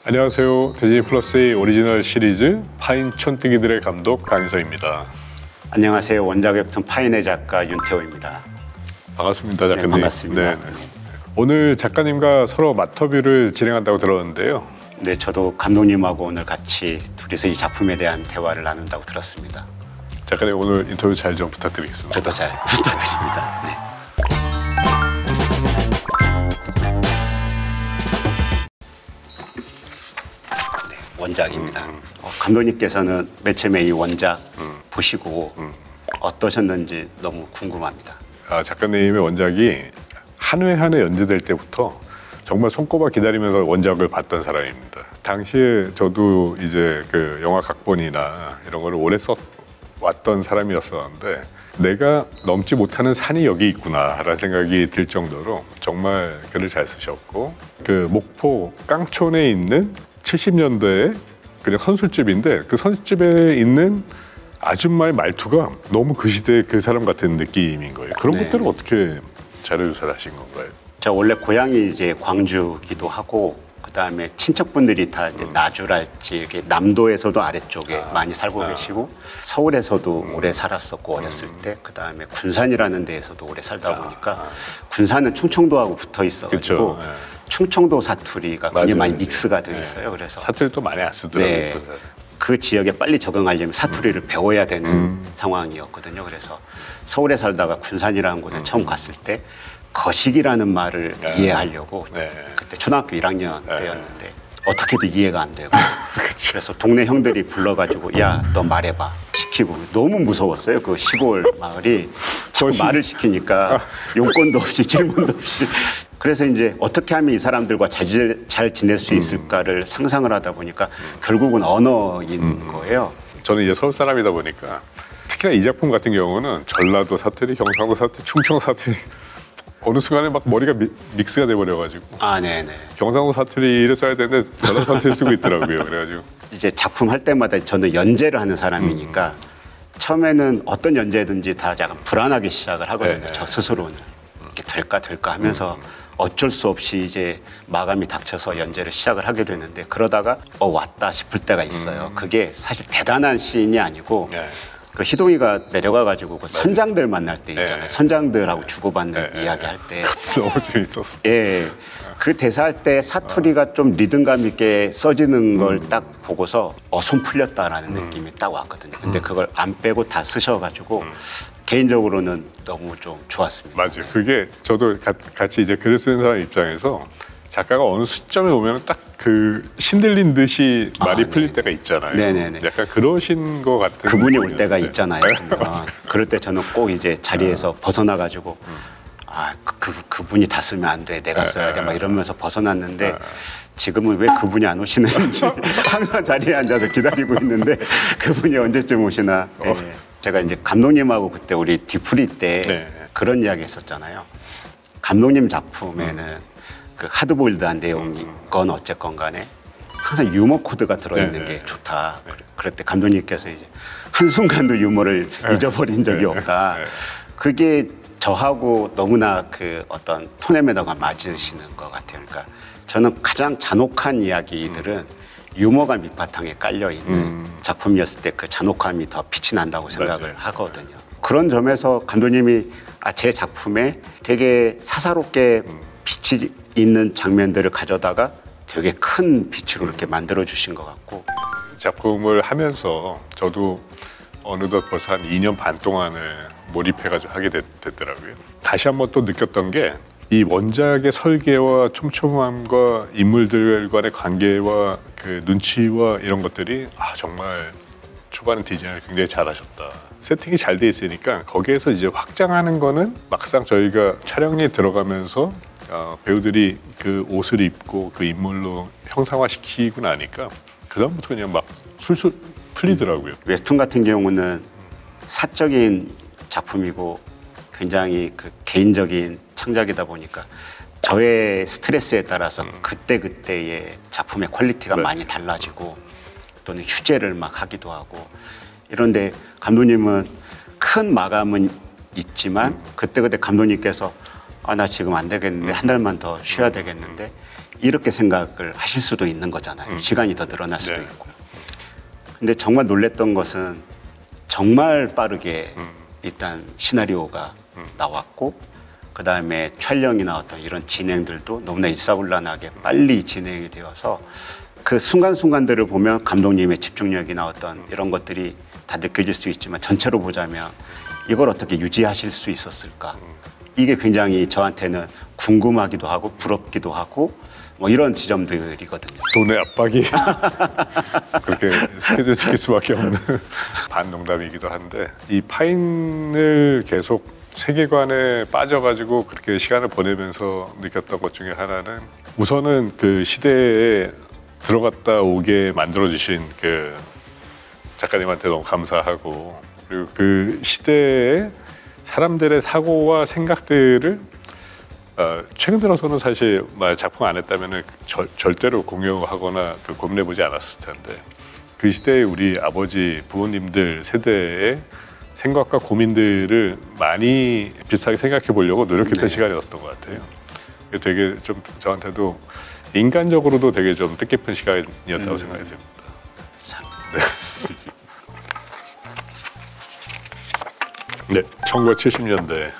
안녕하세요. 디즈니 플러스의 오리지널 시리즈 파인 촌뜨기들의 감독 강인성입니다. 안녕하세요. 원작 웹툰 파인의 작가 윤태호입니다. 반갑습니다, 작가님. 네, 반갑습니다. 네. 오늘 작가님과 서로 마터뷰를 진행한다고 들었는데요. 네, 저도 감독님하고 오늘 같이 둘이서 이 작품에 대한 대화를 나눈다고 들었습니다. 작가님 오늘 인터뷰 잘 좀 부탁드리겠습니다. 저도 잘 부탁드립니다. 네. 원작입니다. 감독님께서는 맨 처음에 이 원작 보시고 어떠셨는지 너무 궁금합니다. 작가님의 원작이 한 회 한 회 연재될 때부터 정말 손꼽아 기다리면서 원작을 봤던 사람입니다. 당시에 저도 이제 그 영화 각본이나 이런 거를 오래 써왔던 사람이었었는데 내가 넘지 못하는 산이 여기 있구나라는 생각이 들 정도로 정말 글을 잘 쓰셨고, 그 목포 깡촌에 있는 70년대에 그냥 선술집인데 그 선술집에 있는 아줌마의 말투가 너무 그 시대의 그 사람 같은 느낌인 거예요. 그런 네. 것들은 어떻게 자료조사를 하신 건가요? 제가 원래 고향이 이제 광주기도 하고, 그다음에 친척분들이 다 이제 나주랄지 이렇게 남도에서도 아래쪽에 많이 살고 계시고, 서울에서도 오래 살았었고 어렸을 때, 그다음에 군산이라는 데에서도 오래 살다 보니까 군산은 충청도하고 붙어 있어가지고 그쵸. 충청도 사투리가 굉장히 맞아요. 많이 믹스가 되어 있어요. 그래서 사투리도 많이 안 쓰더라고요. 네, 그 지역에 빨리 적응하려면 사투리를 배워야 되는 상황이었거든요. 그래서 서울에 살다가 군산이라는 곳에 처음 갔을 때 거식이라는 말을 이해하려고 그때 초등학교 1학년 때였는데 어떻게도 이해가 안 되고 그래서 동네 형들이 불러가지고 야, 너 말해봐 시키고 너무 무서웠어요. 그 시골 마을이 자꾸 말을 시키니까 용건도 없이 질문도 없이. 그래서 이제 어떻게 하면 이 사람들과 잘 지낼 수 있을까를 상상을 하다 보니까 결국은 언어인 거예요. 저는 이제 서울 사람이다 보니까 특히나 이 작품 같은 경우는 전라도 사투리, 경상도 사투리, 충청 사투리 어느 순간에 막 머리가 믹스가 돼버려가지고 네네. 경상도 사투리를 써야 되는데 전라도 사투리 쓰고 있더라고요. 그래가지고 이제 작품 할 때마다 저는 연재를 하는 사람이니까 처음에는 어떤 연재든지 다 약간 불안하게 시작을 하거든요. 저 스스로는 이렇게 될까 하면서 어쩔 수 없이 이제 마감이 닥쳐서 연재를 시작을 하게 되는데, 그러다가 왔다 싶을 때가 있어요. 그게 사실 대단한 시인이 아니고 그 희동이가 내려가가지고 그 선장들 만날 때 있잖아요. 선장들하고 주고받는 이야기할 때 너무 재밌었어. 예, 그 대사할 때 사투리가 좀 리듬감 있게 써지는 걸 딱 보고서 손 풀렸다라는 느낌이 딱 왔거든요. 근데 그걸 안 빼고 다 쓰셔가지고 개인적으로는 너무 좀 좋았습니다. 맞아요. 그게 저도 같이 이제 글을 쓰는 사람 입장에서 작가가 어느 시점에 오면 딱 그 신들린 듯이 말이 풀릴 때가 있잖아요. 네네네. 약간 그러신 것 같은 그분이 올 때가 있잖아요. 그럴 때 저는 꼭 이제 자리에서 벗어나가지고 그분이 다 쓰면 안 돼, 내가 써야 돼 막 이러면서 벗어났는데 지금은 왜 그분이 안 오시는지 항상 자리에 앉아서 기다리고 있는데 그분이 언제쯤 오시나. 제가 이제 감독님하고 그때 우리 뒤풀이 때 그런 이야기 했었잖아요. 감독님 작품에는 그 하드보일드한 내용이건 어쨌건 간에 항상 유머 코드가 들어있는 게 좋다. 그럴 때 감독님께서 이제 한순간도 유머를 잊어버린 적이 없다. 그게 저하고 너무나 그 어떤 톤의 매너가 맞으시는 것 같아요. 그러니까 저는 가장 잔혹한 이야기들은 유머가 밑바탕에 깔려있는 작품이었을 때 그 잔혹함이 더 빛이 난다고 생각을 하거든요. 그런 점에서 감독님이 제 작품에 되게 사사롭게 빛이 있는 장면들을 가져다가 되게 큰 빛으로 이렇게 만들어주신 것 같고, 작품을 하면서 저도 어느덧 벌써 한 2년 반 동안을 몰입해가지고 하게 됐더라고요. 다시 한번 또 느꼈던 게 이 원작의 설계와 촘촘함과 인물들 간의 관계와 그 눈치와 이런 것들이 정말 초반에 디자인을 굉장히 잘하셨다. 세팅이 잘 돼 있으니까 거기에서 이제 확장하는 거는 막상 저희가 촬영에 들어가면서 배우들이 그 옷을 입고 그 인물로 형상화시키고 나니까 그다음부터 그냥 막 술술 풀리더라고요. 웹툰 같은 경우는 사적인 작품이고 굉장히 그 개인적인 창작이다 보니까 저의 스트레스에 따라서 그때그때의 작품의 퀄리티가 많이 달라지고 또는 휴재를 막 하기도 하고 이런데, 감독님은 큰 마감은 있지만 그때그때 감독님께서 나 지금 안 되겠는데 한 달만 더 쉬어야 되겠는데 이렇게 생각을 하실 수도 있는 거잖아요. 시간이 더 늘어날 수도 네. 있고. 근데 정말 놀랬던 것은 정말 빠르게 일단 시나리오가 나왔고 그 다음에 촬영이나 어떤 이런 진행들도 너무나 일사불란하게 빨리 진행이 되어서 그 순간순간들을 보면 감독님의 집중력이나 어떤 이런 것들이 다 느껴질 수 있지만 전체로 보자면 이걸 어떻게 유지하실 수 있었을까? 이게 굉장히 저한테는 궁금하기도 하고 부럽기도 하고 뭐 이런 지점들이거든요. 돈의 압박이 그렇게 스케줄 지킬 수밖에 없는 반농담이기도 한데 이 파인을 계속 세계관에 빠져가지고 그렇게 시간을 보내면서 느꼈던 것 중에 하나는 우선은 그 시대에 들어갔다 오게 만들어주신 그 작가님한테 너무 감사하고 그리고 그 시대에 사람들의 사고와 생각들을 최근 들어서는 사실 작품 안 했다면 절대로 공유하거나 고민해보지 않았을 텐데 그 시대에 우리 아버지 부모님들 세대의 생각과 고민들을 많이 비슷하게 생각해 보려고 노력했던 시간이었던 것 같아요. 되게 좀 저한테도 인간적으로도 되게 좀 뜻깊은 시간이었다고 생각이 듭니다. 네, 1970년대입니다.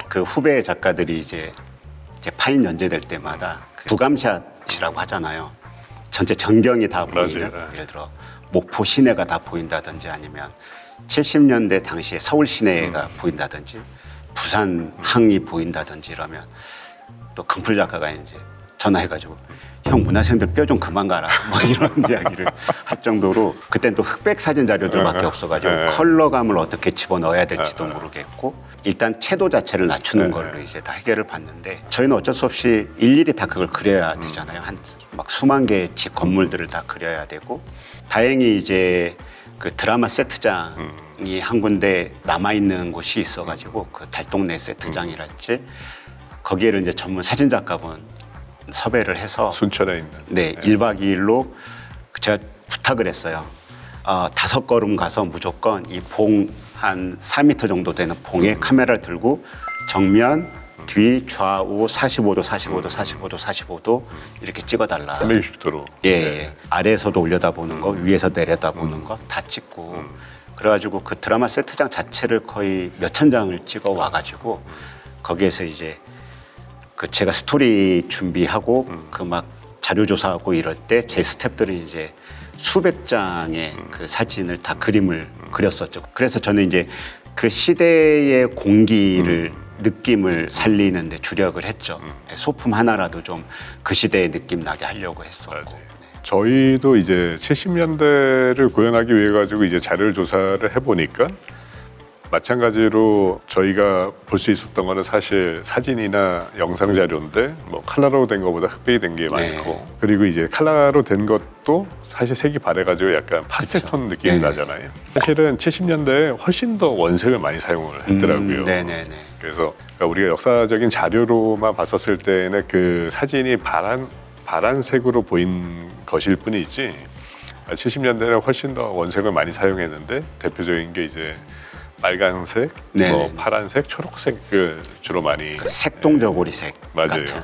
그 후배 작가들이 이제 파인 연재될 때마다 그 부감샷이라고 하잖아요. 전체 전경이 다 보이는 맞아요. 예를 들어 목포 시내가 다 보인다든지 아니면 70년대 당시에 서울 시내가 보인다든지 부산 항이 보인다든지 이러면 또 강풀 작가가 이제 전화해가지고 형 문화생들 뼈 좀 그만 가라 뭐 이런 이야기를 할 정도로 그땐 또 흑백 사진 자료들밖에 없어가지고 컬러감을 어떻게 집어넣어야 될지도 모르겠고 일단 채도 자체를 낮추는 걸로 이제 다 해결을 봤는데 저희는 어쩔 수 없이 일일이 다 그걸 그려야 되잖아요. 한 막 수만 개의 집 건물들을 다 그려야 되고 다행히 이제 그 드라마 세트장이 한 군데 남아 있는 곳이 있어가지고 그 달동네 세트장이랄지 거기에를 이제 전문 사진 작가분 섭외를 해서 순천에 있는 네, 1박 2일로 제가 부탁을 했어요. 5걸음 가서 무조건 이 봉 한 4m 정도 되는 봉에 카메라를 들고 정면, 뒤, 좌우 45도, 45도, 45도, 45도 이렇게 찍어달라. 360도로. 예. 아래에서도 올려다보는 거, 위에서 내려다보는 거 다 찍고 그래가지고 그 드라마 세트장 자체를 거의 몇천 장을 찍어 와가지고 거기에서 이제 그 제가 스토리 준비하고 그 막 자료 조사하고 이럴 때 제 스태프들은 이제 수백 장의 그 사진을 다 그림을 그렸었죠. 그래서 저는 이제 그 시대의 공기를 느낌을 살리는 데 주력을 했죠. 소품 하나라도 좀 그 시대의 느낌 나게 하려고 했었고. 맞아요. 저희도 이제 70년대를 구현하기 위해 가지고 이제 자료를 조사를 해보니까 마찬가지로 저희가 볼 수 있었던 거는 사실 사진이나 영상 자료인데 뭐 컬러로 된 것보다 흑백이 된 게 많고 그리고 이제 컬러로 된 것도 사실 색이 바래가지고 약간 파스텔톤 느낌이 나잖아요. 사실은 70년대에 훨씬 더 원색을 많이 사용을 했더라고요. 네네네. 그래서 우리가 역사적인 자료로만 봤었을 때는 그 사진이 파란색으로 보인 것일 뿐이지 70년대에는 훨씬 더 원색을 많이 사용했는데 대표적인 게 이제 빨간색, 뭐 파란색, 초록색 주로 많이 색동저고리색 맞아요. 같은.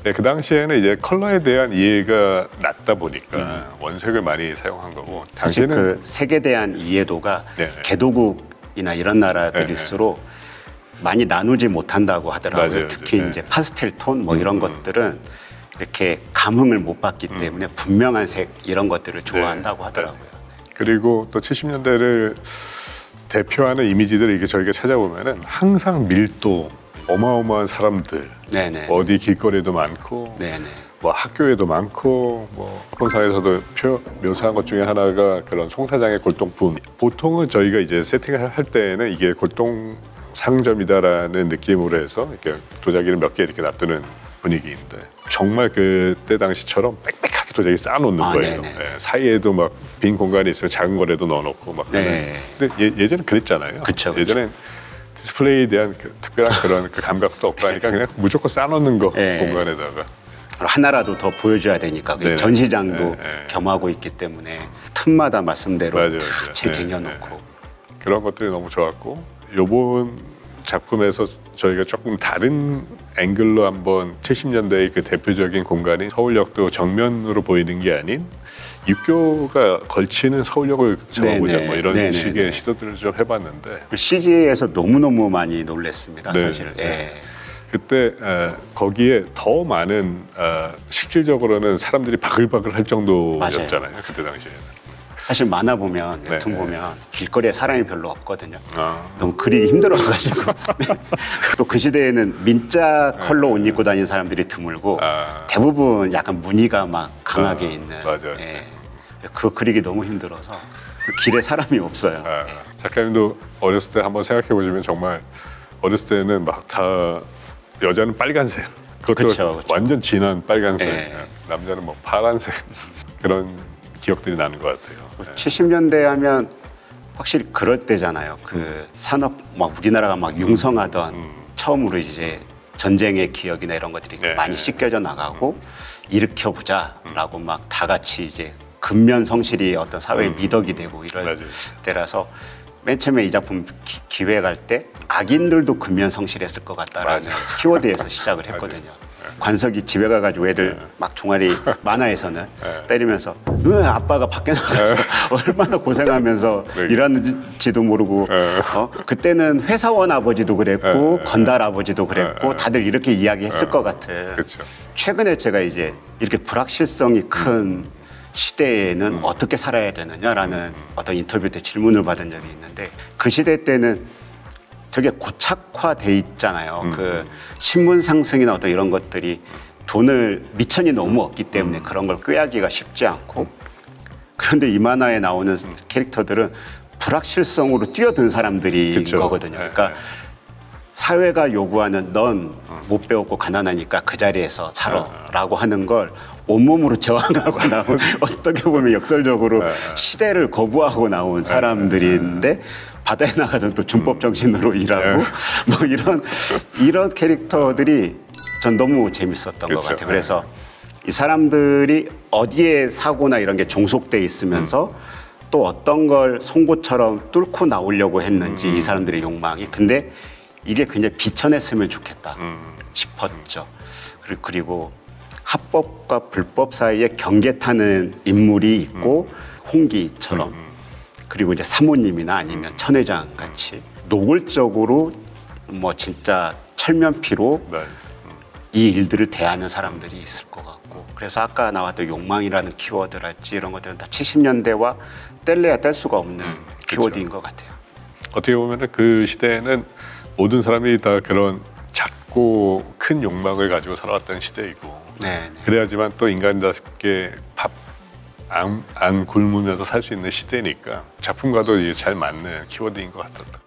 네, 그 당시에는 이제 컬러에 대한 이해가 낮다 보니까 원색을 많이 사용한 거고 사실 당시에는 그 색에 대한 이해도가 개도국이나 이런 나라들일수록 많이 나누지 못한다고 하더라고요. 맞아요. 특히 이제 파스텔 톤 뭐 이런 것들은 이렇게 감흥을 못 받기 때문에 분명한 색 이런 것들을 좋아한다고 하더라고요. 그리고 또 70년대를 대표하는 이미지들을 이렇게 저희가 찾아보면은 항상 밀도, 어마어마한 사람들, 어디 길거리에도 많고, 뭐 학교에도 많고, 뭐 혼상에서도 묘사한 것 중에 하나가 그런 송사장의 골동품. 보통은 저희가 이제 세팅을 할 때는 이게 골동 상점이다라는 느낌으로 해서 이렇게 도자기를 몇 개 이렇게 놔두는 분위기인데 정말 그때 당시처럼 빽빽하게 도자기 쌓아놓는 거예요. 네, 사이에도 막 빈 공간이 있으면 작은 거라도 넣어놓고 막. 근데 예전엔 그랬잖아요. 예전엔 디스플레이에 대한 특별한 그런 감각도 없고 하니까 그냥 무조건 쌓아놓는 거 공간에다가. 하나라도 더 보여줘야 되니까 전시장도 겸하고 있기 때문에 틈마다 말씀대로 책 쟁여놓고 그런 것들이 너무 좋았고 요번 작품에서 저희가 조금 다른 앵글로 한번 70년대의 그 대표적인 공간인 서울역도 정면으로 보이는 게 아닌 육교가 걸치는 서울역을 잡아보자 뭐 이런 식의 시도들을 좀 해봤는데 CG에서 너무너무 많이 놀랐습니다. 사실. 그때 거기에 더 많은 실질적으로는 사람들이 바글바글 할 정도였잖아요. 맞아요. 그때 당시에는. 사실 만화 보면 웹툰 보면 길거리에 사람이 별로 없거든요. 너무 그리기 힘들어가지고 또 그 시대에는 민자 컬러 옷 입고 다니는 사람들이 드물고 대부분 약간 무늬가 막 강하게 있는. 맞아요. 그거 그리기 너무 힘들어서 길에 사람이 없어요. 작가님도 어렸을 때 한번 생각해 보시면 정말 어렸을 때는 막 다 여자는 빨간색, 그것도 그쵸. 완전 진한 빨간색, 남자는 뭐 파란색 그런 기억들이 나는 것 같아요. 70년대 하면 확실히 그럴 때잖아요. 그 산업 막 우리나라가 막 융성하던 처음으로 이제 전쟁의 기억이나 이런 것들이 많이 씻겨져 나가고 일으켜보자라고 막 다 같이 이제 근면 성실이 어떤 사회의 미덕이 되고 이럴 맞아요. 때라서 맨 처음에 이 작품 기획할 때 악인들도 근면 성실했을 것 같다라는 키워드에서 시작을 했거든요. 관석이 집에 가가지고 애들 막 종아리 만화에서는 때리면서 아빠가 밖에 나가서 얼마나 고생하면서 일하는지도 모르고 그때는 회사원 아버지도 그랬고 건달 아버지도 그랬고 다들 이렇게 이야기했을 것 같은. 그쵸. 최근에 제가 이제 이렇게 불확실성이 큰 시대에는 어떻게 살아야 되느냐라는 어떤 인터뷰 때 질문을 받은 적이 있는데 그 시대 때는 되게 고착화돼 있잖아요. 그 신분 상승이나 어떤 이런 것들이 돈을 미천이 너무 없기 때문에 그런 걸 꾀하기가 쉽지 않고 그런데 이 만화에 나오는 캐릭터들은 불확실성으로 뛰어든 사람들인 그쵸. 거거든요. 그러니까 사회가 요구하는 넌 못 배웠고 가난하니까 그 자리에서 살아라고 하는 걸 온몸으로 저항하고 나온 어떻게 보면 역설적으로 시대를 거부하고 나온 사람들인데 바다에 나가서 또 준법 정신으로 일하고 뭐 이런 캐릭터들이 전 너무 재밌었던 것 같아요. 그래서 이 사람들이 어디에 사고나 이런 게 종속돼 있으면서 또 어떤 걸 송곳처럼 뚫고 나오려고 했는지 이 사람들의 욕망이 근데 이게 굉장히 비천했으면 좋겠다 싶었죠. 그리고 합법과 불법 사이에 경계 타는 인물이 있고 홍기처럼 그리고 이제 사모님이나 아니면 천 회장 같이 노골적으로 뭐 진짜 철면피로 이 일들을 대하는 사람들이 있을 것 같고 그래서 아까 나왔던 욕망이라는 키워드랄지 이런 것들은 다 70년대와 뗄래야 뗄 수가 없는 키워드인 것 같아요. 어떻게 보면 그 시대에는 모든 사람이 다 그런 작고 큰 욕망을 가지고 살아왔던 시대이고 그래야지만 또 인간답게 밥 안 굶으면서 살 수 있는 시대니까 작품과도 잘 맞는 키워드인 것 같았다.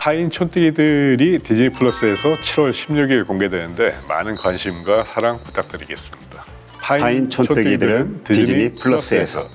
파인 촌뜨기들이 디즈니 플러스에서 7월 16일 공개되는데 많은 관심과 사랑 부탁드리겠습니다. 파인 촌뜨기들은 디즈니 플러스에서